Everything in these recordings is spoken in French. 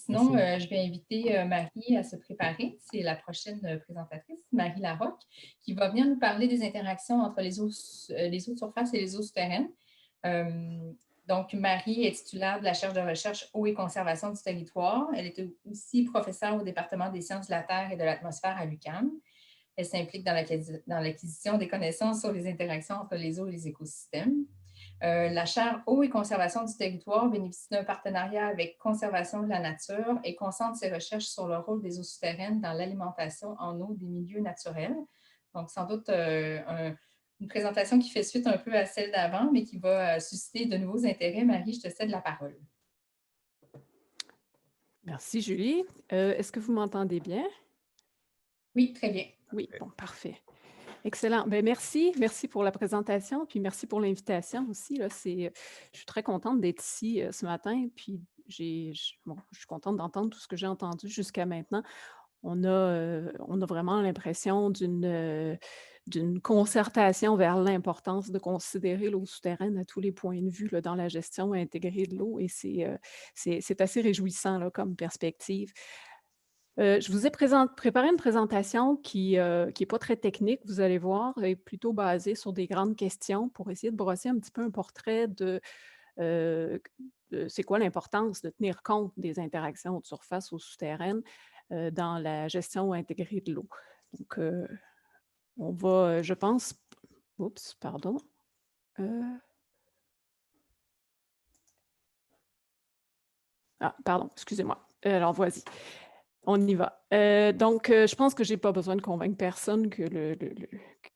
sinon, Merci. je vais inviter Marie à se préparer. C'est la prochaine présentatrice, Marie Larocque, qui va venir nous parler des interactions entre les eaux de surface et les eaux souterraines. Euh, donc, Marie est titulaire de la chaire de recherche eau et conservation du territoire. Elle est aussi professeure au département des sciences de la Terre et de l'atmosphère à l'UQAM. Elle s'implique dans l'acquisition des connaissances sur les interactions entre les eaux et les écosystèmes. La chaire eau et conservation du territoire bénéficie d'un partenariat avec Conservation de la nature et concentre ses recherches sur le rôle des eaux souterraines dans l'alimentation en eau des milieux naturels. Donc, sans doute une présentation qui fait suite un peu à celle d'avant, mais qui va susciter de nouveaux intérêts. Marie, je te cède la parole. Merci, Julie. Est-ce que vous m'entendez bien? Oui, très bien. Oui, bon, parfait. Excellent. Ben, merci. Merci pour la présentation, puis merci pour l'invitation aussi. Là, je suis très contente d'être ici ce matin, puis bon, je suis contente d'entendre tout ce que j'ai entendu jusqu'à maintenant. On a vraiment l'impression d'une concertation vers l'importance de considérer l'eau souterraine à tous les points de vue là, dans la gestion intégrée de l'eau et c'est assez réjouissant là, comme perspective. Je vous ai préparé une présentation qui est pas très technique, vous allez voir, et plutôt basée sur des grandes questions pour essayer de brosser un petit peu un portrait heu, de c'est quoi l'importance de tenir compte des interactions de surface ou souterraines, dans la gestion intégrée de l'eau. Donc, on va, je pense oups, pardon, heu, pardon, excusez-moi. Alors voici. On y va. Donc, je pense que j'ai pas besoin de convaincre personne que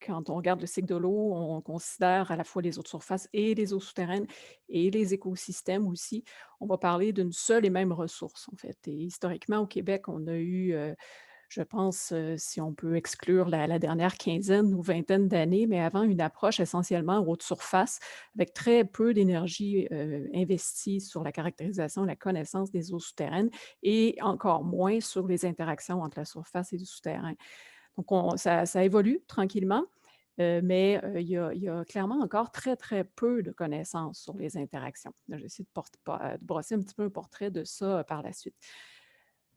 quand on regarde le cycle de l'eau, on considère à la fois les eaux de surface et les eaux souterraines et les écosystèmes aussi. On va parler d'une seule et même ressource, en fait. Et historiquement, au Québec, on a eu, je pense, si on peut exclure la dernière quinzaine ou vingtaine d'années, mais avant, une approche essentiellement haute surface, avec très peu d'énergie investie sur la caractérisation, la connaissance des eaux souterraines et encore moins sur les interactions entre la surface et le souterrain. Donc, ça évolue tranquillement, mais il y a clairement encore très, très peu de connaissances sur les interactions. Là, je vais essayer de brosser un petit peu un portrait de ça par la suite.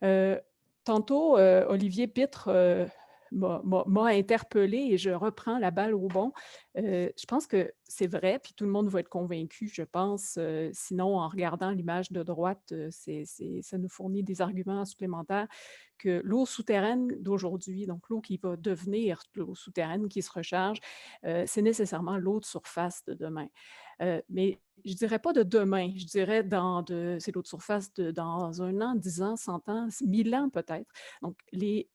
Heu, Tantôt, Olivier Pitre, m'a interpellée et je reprends la balle au bond. Je pense que c'est vrai, puis tout le monde va être convaincu, je pense, sinon en regardant l'image de droite, ça nous fournit des arguments supplémentaires que l'eau souterraine d'aujourd'hui, donc l'eau qui va devenir l'eau souterraine qui se recharge, c'est nécessairement l'eau de surface de demain. Mais je dirais pas de demain, je dirais c'est l'eau de surface de dans 1 an, 10 ans, 100 ans, 1000 ans peut-être. Donc les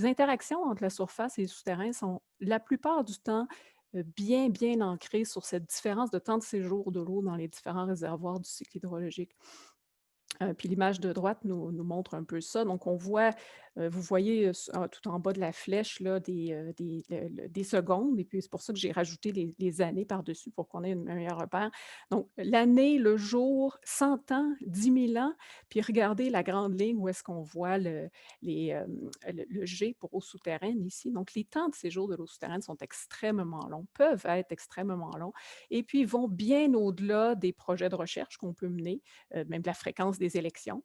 interactions entre la surface et le souterrain sont la plupart du temps, bien, bien ancrées sur cette différence de temps de séjour de l'eau dans les différents réservoirs du cycle hydrologique. Puis l'image de droite nous montre un peu ça. Donc on voit, vous voyez, tout en bas de la flèche là, des secondes et puis c'est pour ça que j'ai rajouté les années par-dessus pour qu'on ait une meilleure repère. Donc l'année, le jour, 100 ans, 10 000 ans, puis regardez la grande ligne où est-ce qu'on voit le G pour eau souterraine ici. Donc les temps de séjour de l'eau souterraine sont extrêmement longs, peuvent être extrêmement longs et puis vont bien au-delà des projets de recherche qu'on peut mener, même de la fréquence des élections,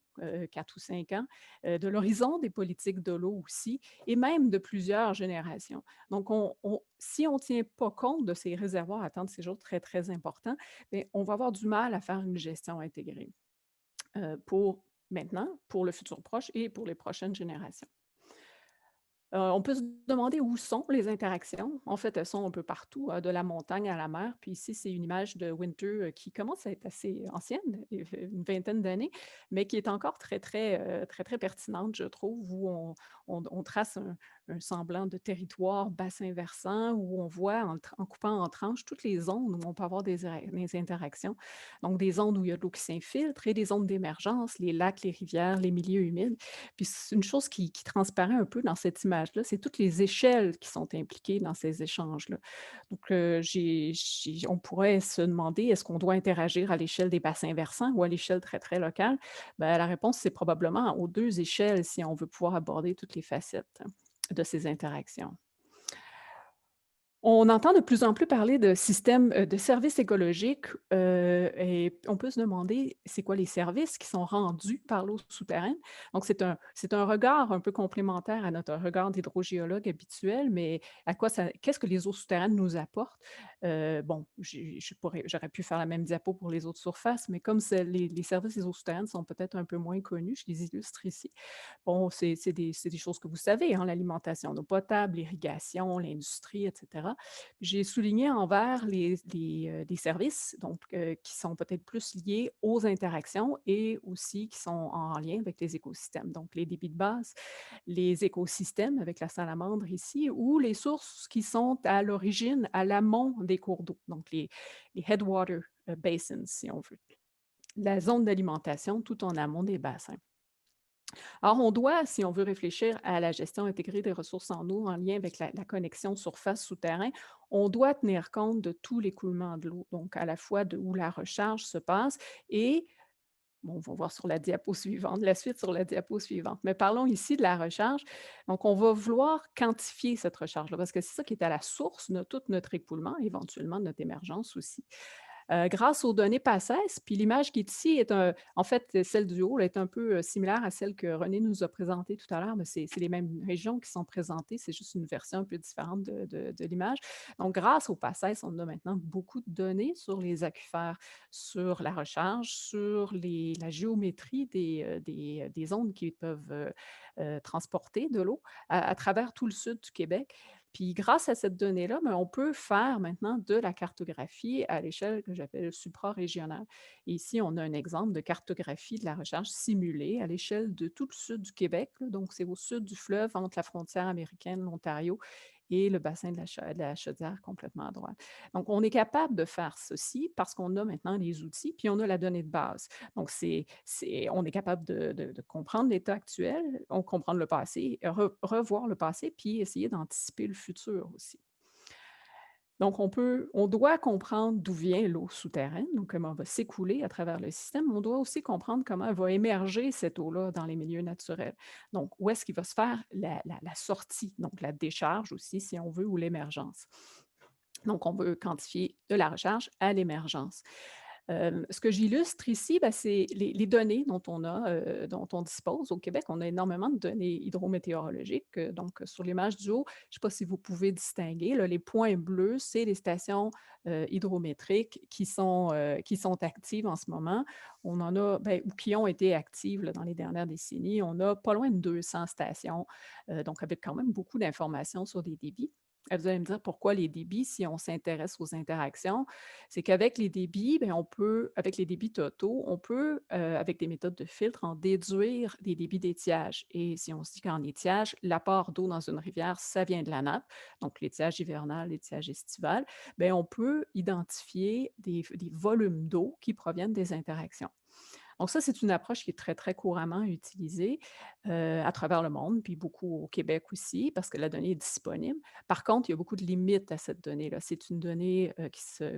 4 ou 5 ans, de l'horizon des politiques de l'eau aussi, et même de plusieurs générations. Donc, si on ne tient pas compte de ces réservoirs à temps de séjour très, très importants, bien, on va avoir du mal à faire une gestion intégrée pour maintenant, pour le futur proche et pour les prochaines générations. On peut se demander où sont les interactions. En fait, elles sont un peu partout, de la montagne à la mer. Puis ici, c'est une image de Winter, qui commence à être assez ancienne, une vingtaine d'années, mais qui est encore très, très, très, très pertinente, je trouve, où on trace un semblant de territoire bassin versant, où on voit en coupant en tranches toutes les zones où on peut avoir des interactions. Donc des zones où il y a de l'eau qui s'infiltre et des zones d'émergence, les lacs, les rivières, les milieux humides. Puis c'est une chose qui transparaît un peu dans cette image-là, c'est toutes les échelles qui sont impliquées dans ces échanges-là. Donc, on pourrait se demander, est-ce qu'on doit interagir à l'échelle des bassins versants ou à l'échelle très, très locale? Ben, la réponse, c'est probablement aux 2 échelles si on veut pouvoir aborder toutes les facettes de ces interactions. On entend de plus en plus parler de systèmes, de services écologiques, et on peut se demander, c'est quoi les services qui sont rendus par l'eau souterraine? Donc c'est un regard un peu complémentaire à notre regard d'hydrogéologue habituel, mais à quoi ça qu'est-ce que les eaux souterraines nous apportent? Bon, j'aurais pu faire la même diapo pour les eaux de surface, mais comme les services des eaux souterraines sont peut-être un peu moins connus, je les illustre ici. Bon, c'est des choses que vous savez, hein, l'alimentation d'eau potable, l'irrigation, l'industrie, et cetera. J'ai souligné en vert les services, donc qui sont peut-être plus liés aux interactions et aussi qui sont en lien avec les écosystèmes. Donc les débits de base, les écosystèmes avec la salamandre ici ou les sources qui sont à l'origine, à l'amont des cours d'eau, donc les headwater basins, si on veut. La zone d'alimentation tout en amont des bassins. Alors, on doit, si on veut réfléchir à la gestion intégrée des ressources en eau en lien avec la connexion surface-souterrain, on doit tenir compte de tout l'écoulement de l'eau, donc à la fois de où la recharge se passe et, bon, on va voir sur la diapo suivante, la suite sur la diapo suivante. Mais parlons ici de la recharge. Donc, on va vouloir quantifier cette recharge-là parce que c'est ça qui est à la source de tout notre écoulement, éventuellement de notre émergence aussi. Grâce aux données PACES, puis l'image qui est ici est en fait, celle du haut là, est un peu, similaire à celle que René nous a présentée tout à l'heure, mais c'est les mêmes régions qui sont présentées, c'est juste une version un peu différente de l'image. Donc grâce aux PACES, on a maintenant beaucoup de données sur les aquifères, sur la recharge, sur la géométrie des ondes qui peuvent, transporter de l'eau à travers tout le sud du Québec. Puis grâce à cette donnée-là, ben, on peut faire maintenant de la cartographie à l'échelle que j'appelle suprarégionale. Et ici, on a un exemple de cartographie de la recherche simulée à l'échelle de tout le sud du Québec, là. Donc, c'est au sud du fleuve, entre la frontière américaine, l'Ontario, et le bassin de la Chaudière complètement à droite. Donc, on est capable de faire ceci parce qu'on a maintenant les outils, puis on a la donnée de base. Donc, on est capable de comprendre l'état actuel, on comprendre le passé, revoir le passé, puis essayer d'anticiper le futur aussi. Donc, on doit comprendre d'où vient l'eau souterraine, donc comment elle va s'écouler à travers le système. On doit aussi comprendre comment elle va émerger, cette eau-là, dans les milieux naturels. Donc, où est-ce qu'il va se faire la sortie, donc la décharge aussi, si on veut, ou l'émergence. Donc, on veut quantifier de la recharge à l'émergence. Ce que j'illustre ici, ben, c'est les données dont on dispose au Québec. On a énormément de données hydrométéorologiques. Donc, sur l'image du haut, je ne sais pas si vous pouvez distinguer, là, les points bleus, c'est les stations hydrométriques qui sont actives en ce moment. On en a, ben, ou qui ont été actives là, dans les dernières décennies. On a pas loin de 200 stations, donc avec quand même beaucoup d'informations sur des débits. Vous allez me dire pourquoi les débits, si on s'intéresse aux interactions, c'est qu'avec les débits, ben, avec les débits totaux, on peut, avec des méthodes de filtre, en déduire des débits d'étiage. Et si on se dit qu'en étiage, l'apport d'eau dans une rivière, ça vient de la nappe, donc l'étiage hivernal, l'étiage estival, ben, on peut identifier des volumes d'eau qui proviennent des interactions. Donc ça, c'est une approche qui est très, très couramment utilisée, à travers le monde, puis beaucoup au Québec aussi, parce que la donnée est disponible. Par contre, il y a beaucoup de limites à cette donnée-là. C'est une donnée,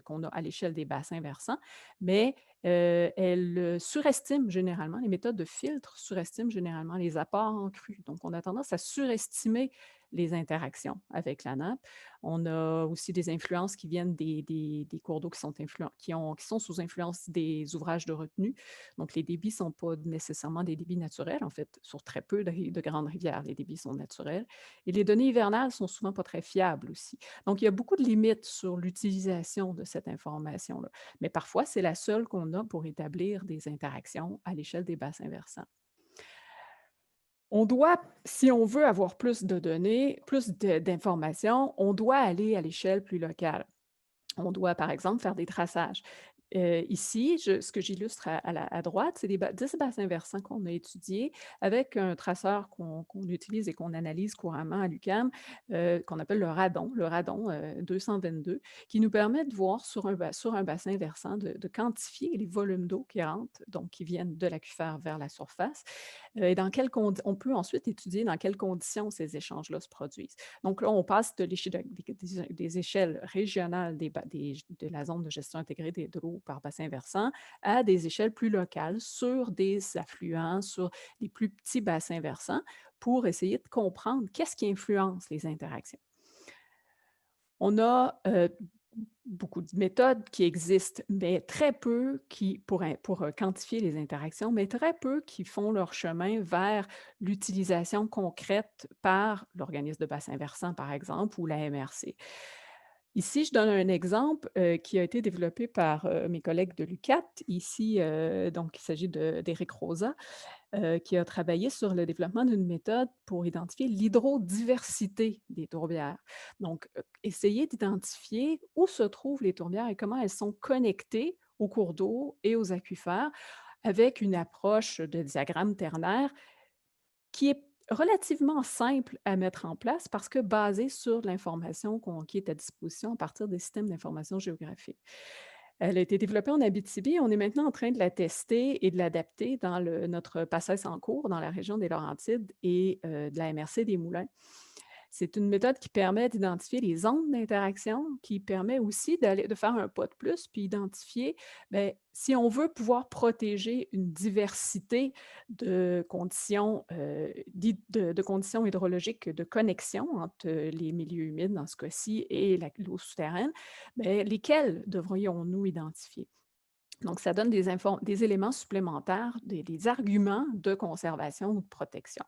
qu'on a à l'échelle des bassins versants, mais, elle, surestime généralement les méthodes de filtre surestiment généralement les apports en crue. Donc on a tendance à surestimer les interactions avec la nappe. On a aussi des influences qui viennent des cours d'eau qui sont sous influence des ouvrages de retenue. Donc, les débits ne sont pas nécessairement des débits naturels, en fait, sur très peu de grandes rivières, les débits sont naturels. Et les données hivernales sont souvent pas très fiables aussi. Donc, il y a beaucoup de limites sur l'utilisation de cette information-là. Mais parfois, c'est la seule qu'on a pour établir des interactions à l'échelle des bassins versants. On doit, si on veut avoir plus de données, d'informations, on doit aller à l'échelle plus locale. On doit, par exemple, faire des traçages. Ici, ce que j'illustre à droite, c'est 10 bassins versants qu'on a étudiés avec un traceur qu'on utilise et qu'on analyse couramment à l'UQAM, qu'on appelle le radon 222, qui nous permet de voir sur un bassin versant, de quantifier les volumes d'eau qui rentrent, donc qui viennent de l'aquifère vers la surface, et on peut ensuite étudier dans quelles conditions ces échanges-là se produisent. Donc là, on passe des échelles régionales de la zone de gestion intégrée de l'eau par bassin versant à des échelles plus locales sur des affluents, sur des plus petits bassins versants pour essayer de comprendre qu'est-ce qui influence les interactions. On a, beaucoup de méthodes qui existent, mais très peu qui pour quantifier les interactions, mais très peu qui font leur chemin vers l'utilisation concrète par l'organisme de bassin versant, par exemple, ou la MRC. Ici, je donne un exemple, qui a été développé par, mes collègues de l'UQAT. Ici, donc il s'agit d'Éric Rosa, qui a travaillé sur le développement d'une méthode pour identifier l'hydrodiversité des tourbières. Donc, essayer d'identifier où se trouvent les tourbières et comment elles sont connectées aux cours d'eau et aux aquifères avec une approche de diagramme ternaire qui est relativement simple à mettre en place parce que basée sur l'information qui est à disposition à partir des systèmes d'information géographique. Elle a été développée en Abitibi. On est maintenant en train de la tester et de l'adapter dans notre passage en cours dans la région des Laurentides et de la MRC des Moulins. C'est une méthode qui permet d'identifier les zones d'interaction, qui permet aussi de faire un pas de plus, puis identifier, ben, si on veut pouvoir protéger une diversité de conditions, de conditions hydrologiques de connexion entre les milieux humides, dans ce cas-ci, et l'eau souterraine, ben, lesquels devrions-nous identifier? Donc, ça donne des éléments supplémentaires, des arguments de conservation ou de protection.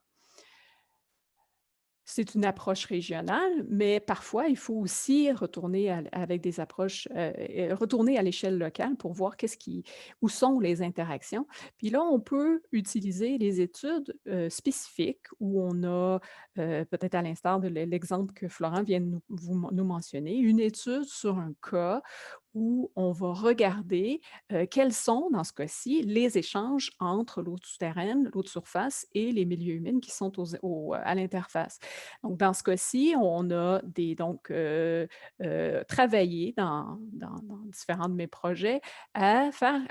C'est une approche régionale, mais parfois, il faut aussi retourner avec des approches, retourner à l'échelle locale pour voir où sont les interactions. Puis là, on peut utiliser les études, spécifiques où on a, peut-être à l'instar de l'exemple que Florent vient de nous mentionner, une étude sur un cas où on va regarder, quels sont, dans ce cas-ci, les échanges entre l'eau souterraine, l'eau de surface et les milieux humides qui sont à l'interface. Donc, dans ce cas-ci, on a travaillé dans différents de mes projets à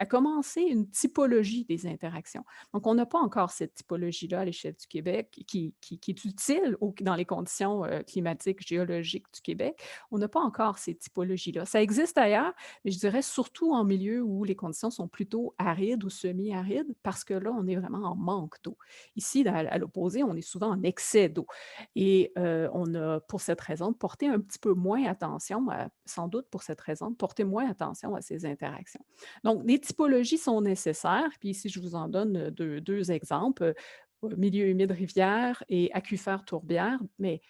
commencer une typologie des interactions. Donc, on n'a pas encore cette typologie-là à l'échelle du Québec qui est utile dans les conditions climatiques, géologiques du Québec. On n'a pas encore ces typologies-là. Ça existe ailleurs, mais je dirais surtout en milieu où les conditions sont plutôt arides ou semi-arides, parce que là, on est vraiment en manque d'eau. Ici, à l'opposé, on est souvent en excès d'eau. Et on a, pour cette raison, porté un petit peu moins attention, sans doute pour cette raison, porté moins attention à ces interactions. Donc, les typologies sont nécessaires. Puis ici, je vous en donne deux exemples, milieu humide rivière et aquifère tourbière, mais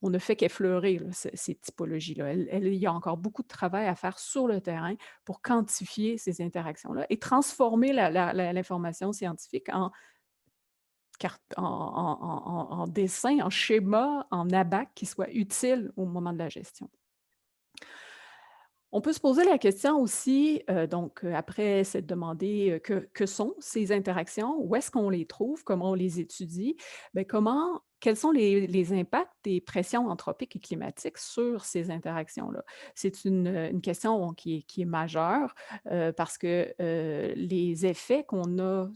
on ne fait qu'effleurer là, ces typologies-là. Il y a encore beaucoup de travail à faire sur le terrain pour quantifier ces interactions-là et transformer l'information scientifique en dessin, en schéma, en abac qui soit utile au moment de la gestion. On peut se poser la question aussi, après s'être demandé, que sont ces interactions? Où est-ce qu'on les trouve? Comment on les étudie? Bien, quels sont les impacts des pressions anthropiques et climatiques sur ces interactions-là? C'est une question qui est majeure, parce que, les effets qu'on a,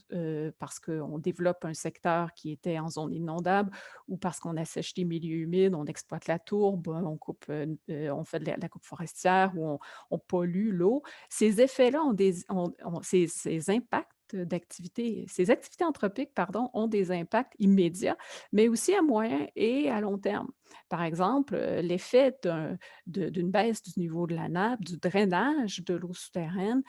parce qu'on développe un secteur qui était en zone inondable ou parce qu'on assèche les milieux humides, on exploite la tourbe, on fait de la coupe forestière ou on pollue l'eau. Ces effets-là ces impacts ces activités anthropiques, pardon, ont des impacts immédiats, mais aussi à moyen et à long terme. Par exemple, l'effet d'une baisse du niveau de la nappe, du drainage de l'eau souterraine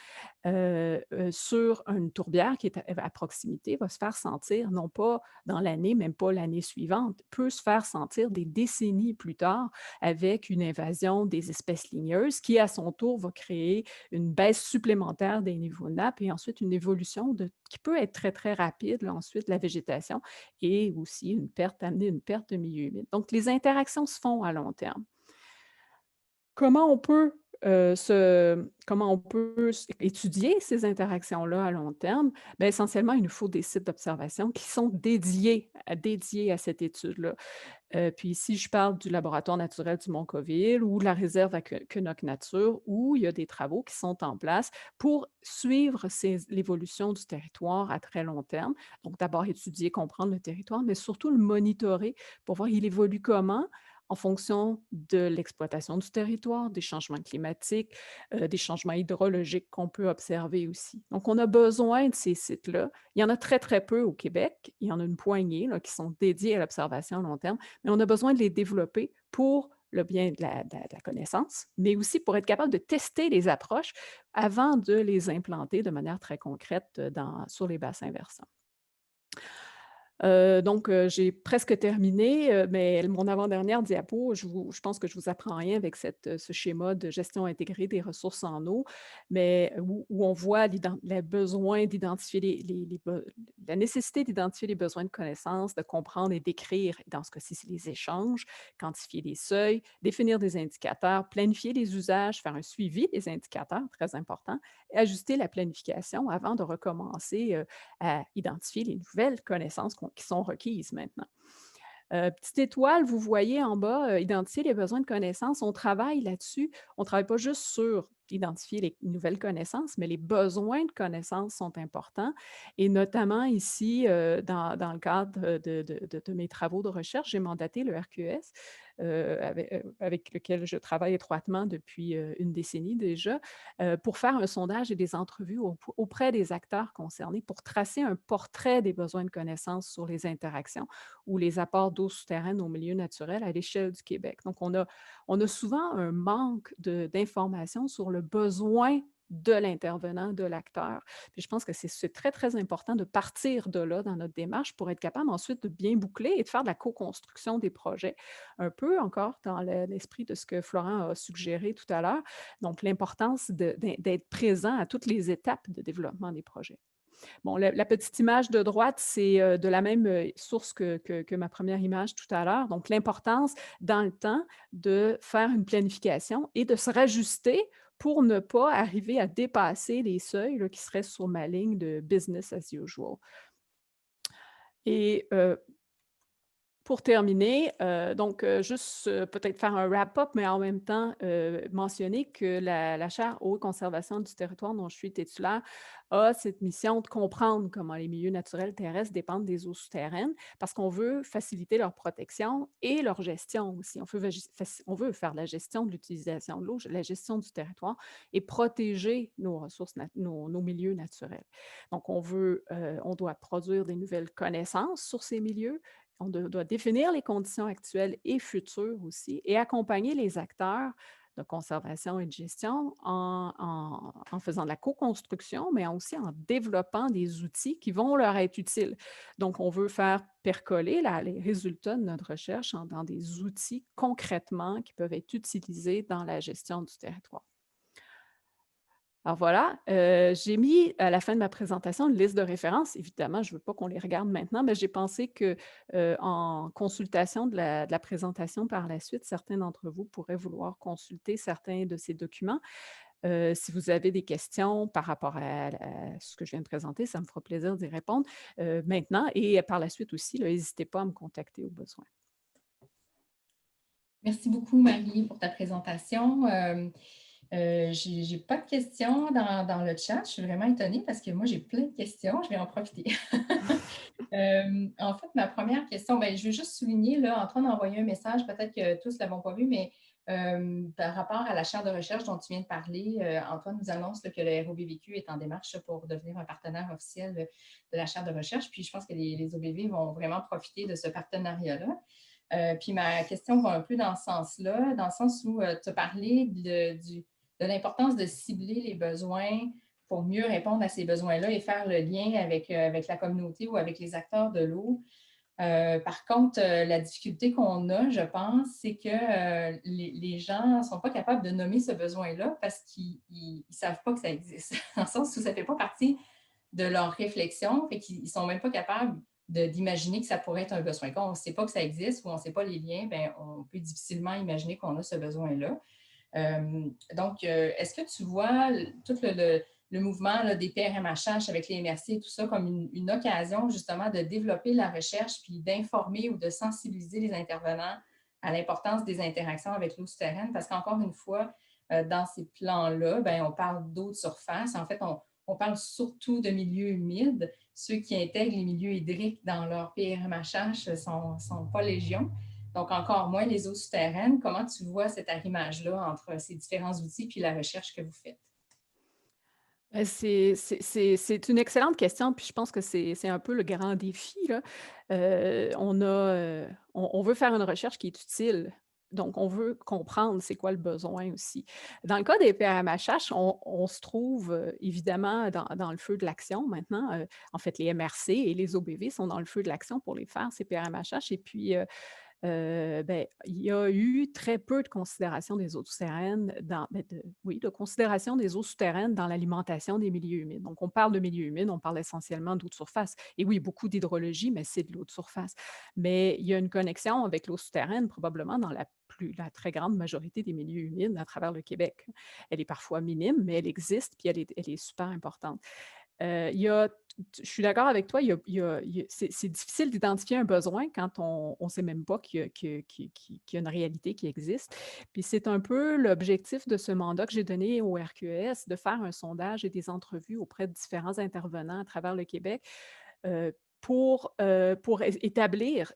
sur une tourbière qui est à proximité va se faire sentir, non pas dans l'année, même pas l'année suivante, peut se faire sentir des décennies plus tard avec une invasion des espèces ligneuses qui, à son tour, va créer une baisse supplémentaire des niveaux de nappe et ensuite une évolution qui peut être très, très rapide, là, ensuite, de la végétation et aussi amener une perte de milieu humide. Donc, les interactions se font à long terme. Comment on peut étudier ces interactions-là à long terme? Bien, essentiellement, il nous faut des sites d'observation qui sont dédiés à cette étude-là. Puis ici, je parle du laboratoire naturel du Mont-Coville ou de la réserve à Quenoc Nature, où il y a des travaux qui sont en place pour suivre l'évolution du territoire à très long terme. Donc, d'abord étudier, comprendre le territoire, mais surtout le monitorer pour voir il évolue comment en fonction de l'exploitation du territoire, des changements climatiques, des changements hydrologiques qu'on peut observer aussi. Donc, on a besoin de ces sites-là. Il y en a très, très peu au Québec. Il y en a une poignée là, qui sont dédiés à l'observation à long terme, mais on a besoin de les développer pour le bien de la connaissance, mais aussi pour être capable de tester les approches avant de les implanter de manière très concrète sur les bassins versants. J'ai presque terminé, mais mon avant-dernière diapo, je pense que je vous apprends rien avec ce schéma de gestion intégrée des ressources en eau, mais où on voit les besoins d'identifier la nécessité d'identifier les besoins de connaissances, de comprendre et d'écrire, dans ce cas-ci, c'est les échanges, quantifier les seuils, définir des indicateurs, planifier les usages, faire un suivi des indicateurs, très important, et ajuster la planification avant de recommencer, à identifier les nouvelles connaissances qui sont requises maintenant. Petite étoile, vous voyez en bas, identifier les besoins de connaissances. On travaille là-dessus. On ne travaille pas juste sur identifier les nouvelles connaissances, mais les besoins de connaissances sont importants. Et notamment ici, dans le cadre de mes travaux de recherche, j'ai mandaté le RQS, avec lequel je travaille étroitement depuis une décennie déjà, pour faire un sondage et des entrevues auprès des acteurs concernés pour tracer un portrait des besoins de connaissances sur les interactions ou les apports d'eau souterraine au milieu naturel à l'échelle du Québec. Donc, on a souvent un manque d'informations sur le besoin de l'intervenant, de l'acteur. Puis je pense que c'est très, très important de partir de là dans notre démarche pour être capable ensuite de bien boucler et de faire de la co-construction des projets, un peu encore dans l'esprit de ce que Florent a suggéré tout à l'heure. Donc, l'importance d'être présent à toutes les étapes de développement des projets. Bon, la petite image de droite, c'est de la même source que ma première image tout à l'heure. Donc, l'importance dans le temps de faire une planification et de se rajuster pour ne pas arriver à dépasser les seuils là, qui seraient sur ma ligne de business as usual. Et pour terminer, juste peut-être faire un wrap-up, mais en même temps, mentionner que la chaire Eau et conservation du territoire dont je suis titulaire a cette mission de comprendre comment les milieux naturels terrestres dépendent des eaux souterraines parce qu'on veut faciliter leur protection et leur gestion aussi. On veut faire la gestion de l'utilisation de l'eau, la gestion du territoire et protéger nos ressources, nos milieux naturels. Donc, on doit produire des nouvelles connaissances sur ces milieux, on doit définir les conditions actuelles et futures aussi et accompagner les acteurs de conservation et de gestion en faisant de la co-construction, mais aussi en développant des outils qui vont leur être utiles. Donc, on veut faire percoler les résultats de notre recherche dans des outils concrètement qui peuvent être utilisés dans la gestion du territoire. Alors voilà, j'ai mis à la fin de ma présentation une liste de références. Évidemment, je ne veux pas qu'on les regarde maintenant, mais j'ai pensé que, en consultation de la présentation par la suite, certains d'entre vous pourraient vouloir consulter certains de ces documents. Si vous avez des questions par rapport à ce que je viens de présenter, ça me fera plaisir d'y répondre, maintenant et par la suite aussi, n'hésitez pas à me contacter au besoin. Merci beaucoup, Marie, pour ta présentation. J'ai pas de questions dans le chat. Je suis vraiment étonnée parce que moi, j'ai plein de questions. Je vais en profiter. En fait, ma première question, ben, je veux juste souligner, là, en train d'envoyer un message, peut-être que tous ne l'avons pas vu, mais par rapport à la chaire de recherche dont tu viens de parler, Antoine nous annonce là, que le ROBVQ est en démarche pour devenir un partenaire officiel de la chaire de recherche. Puis je pense que les OBV vont vraiment profiter de ce partenariat-là. Puis ma question va un peu dans ce sens-là, dans le sens où tu as parlé de l'importance de cibler les besoins pour mieux répondre à ces besoins-là et faire le lien avec la communauté ou avec les acteurs de l'eau. Par contre, la difficulté qu'on a, je pense, c'est que les gens ne sont pas capables de nommer ce besoin-là parce qu'ils ne savent pas que ça existe. Dans le sens où ça ne fait pas partie de leur réflexion, fait qu'ils ne sont même pas capables d'imaginer que ça pourrait être un besoin. Quand on ne sait pas que ça existe ou on ne sait pas les liens, bien, on peut difficilement imaginer qu'on a ce besoin-là. Est-ce que tu vois tout le mouvement là, des PRMHH avec les MRC et tout ça comme une occasion justement de développer la recherche puis d'informer ou de sensibiliser les intervenants à l'importance des interactions avec l'eau souterraine? Parce qu'encore une fois, dans ces plans-là, ben, on parle d'eau de surface. En fait, on parle surtout de milieux humides. Ceux qui intègrent les milieux hydriques dans leur PRMHH ne sont pas légion. Donc, encore moins les eaux souterraines. Comment tu vois cet arrimage-là entre ces différents outils puis la recherche que vous faites? C'est une excellente question, puis je pense que c'est un peu le grand défi, là. On veut faire une recherche qui est utile Donc, on veut comprendre c'est quoi le besoin aussi. Dans le cas des PRMHH, on se trouve, évidemment dans le feu de l'action maintenant. En fait, les MRC et les OBV sont dans le feu de l'action pour les faire, ces PRMHH et puis, il y a eu très peu de considération des eaux souterraines de considération des eaux souterraines dans l'alimentation des milieux humides. Donc, on parle de milieux humides, on parle essentiellement d'eau de surface. Et oui, beaucoup d'hydrologie, mais c'est de l'eau de surface. Mais il y a une connexion avec l'eau souterraine, probablement dans la très grande majorité des milieux humides à travers le Québec. Elle est parfois minime, mais elle existe, puis elle est super importante. Il y a je suis d'accord avec toi, c'est difficile d'identifier un besoin quand on ne sait même pas qu'il y a une réalité qui existe. Puis c'est un peu l'objectif de ce mandat que j'ai donné au RQES, de faire un sondage et des entrevues auprès de différents intervenants à travers le Québec, pour établir,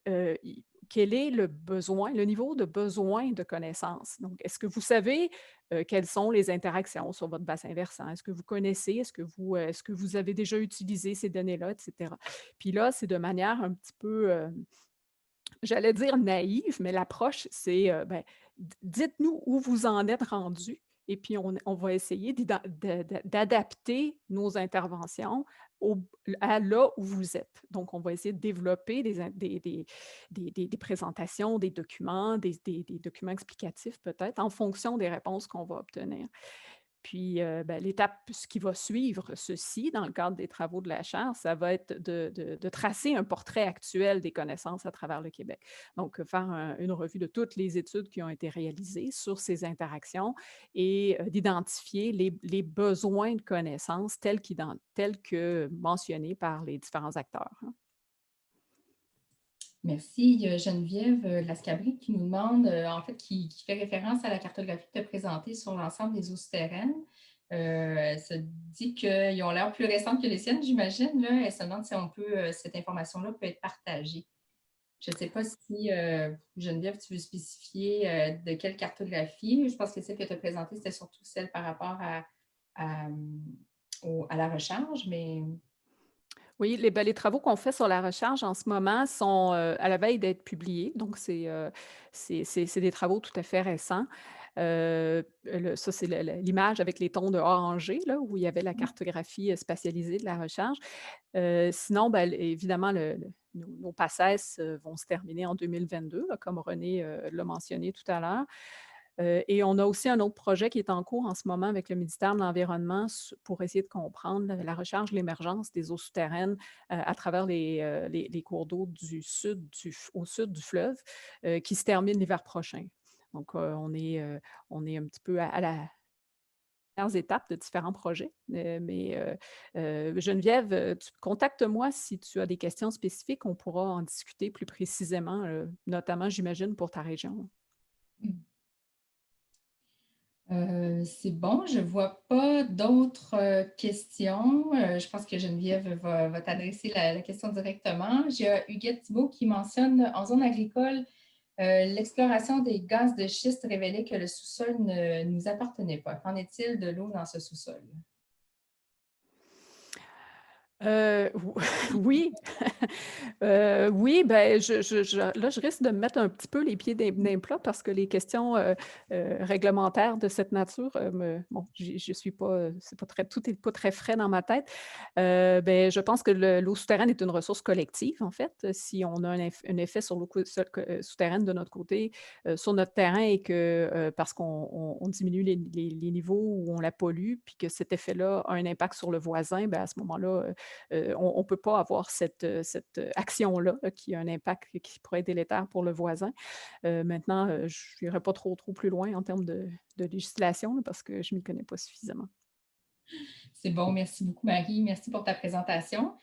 quel est le besoin, le niveau de besoin de connaissances. Donc, est-ce que vous savez, quelles sont les interactions sur votre bassin versant? Est-ce que vous connaissez? Est-ce que vous avez déjà utilisé ces données-là, et cetera? Puis là, c'est de manière un petit peu, j'allais dire naïve, mais l'approche, c'est, dites-nous où vous en êtes rendu et puis on va essayer d'adapter nos interventions au à là où vous êtes. Donc, on va essayer de développer des présentations, des documents, des documents explicatifs peut-être en fonction des réponses qu'on va obtenir. Puis, l'étape ce qui va suivre ceci, dans le cadre des travaux de la chaire, ça va être de tracer un portrait actuel des connaissances à travers le Québec. Donc, faire une revue de toutes les études qui ont été réalisées sur ces interactions et d'identifier les besoins de connaissances tels que mentionnés par les différents acteurs, hein. Merci. Il y a Geneviève Lascabri qui nous demande, en fait, qui fait référence à la cartographie que tu as présentée sur l'ensemble des eaux souterraines. Elle se dit qu'ils ont l'air plus récentes que les siennes, j'imagine. Là. Elle se demande si on peut, cette information-là peut être partagée. Je ne sais pas si, Geneviève, tu veux spécifier de quelle cartographie. Je pense que celle que tu as présentée, c'était surtout celle par rapport à, à la recharge, mais Oui, les travaux qu'on fait sur la recharge en ce moment sont, à la veille d'être publiés, donc c'est des travaux tout à fait récents. Ça, c'est l'image avec les tons de orangé, là, où il y avait la cartographie, spatialisée de la recharge. Sinon, évidemment, nos PACES, vont se terminer en 2022, là, comme René, l'a mentionné tout à l'heure. Et on a aussi un autre projet qui est en cours en ce moment avec le ministère de l'Environnement pour essayer de comprendre la recharge, l'émergence des eaux souterraines à travers les cours d'eau au sud du fleuve qui se termine l'hiver prochain. Donc, on est un petit peu à la premières étapes de différents projets. Geneviève, contacte-moi si tu as des questions spécifiques. On pourra en discuter plus précisément, notamment, j'imagine, pour ta région. C'est bon, je ne vois pas d'autres questions. Je pense que Geneviève va t'adresser la question directement. J'ai Huguette Thibault qui mentionne en zone agricole, l'exploration des gaz de schiste révélait que le sous-sol ne nous appartenait pas. Qu'en est-il de l'eau dans ce sous-sol? Ou oui, oui, là, je risque de me mettre un petit peu les pieds dans plat parce que les questions, réglementaires de cette nature, je suis pas, c'est pas très tout est pas très frais dans ma tête. Je pense que l'eau souterraine est une ressource collective, en fait. Si on a un effet sur l'eau souterraine de notre côté, sur notre terrain et que, parce qu'on diminue les niveaux ou on la pollue, puis que cet effet-là a un impact sur le voisin, à ce moment-là, on ne peut pas avoir cette action-là qui a un impact qui pourrait être délétère pour le voisin. Maintenant, je n'irai pas trop plus loin en termes de législation là, parce que je ne m'y connais pas suffisamment. C'est bon, merci beaucoup Marie. Merci pour ta présentation.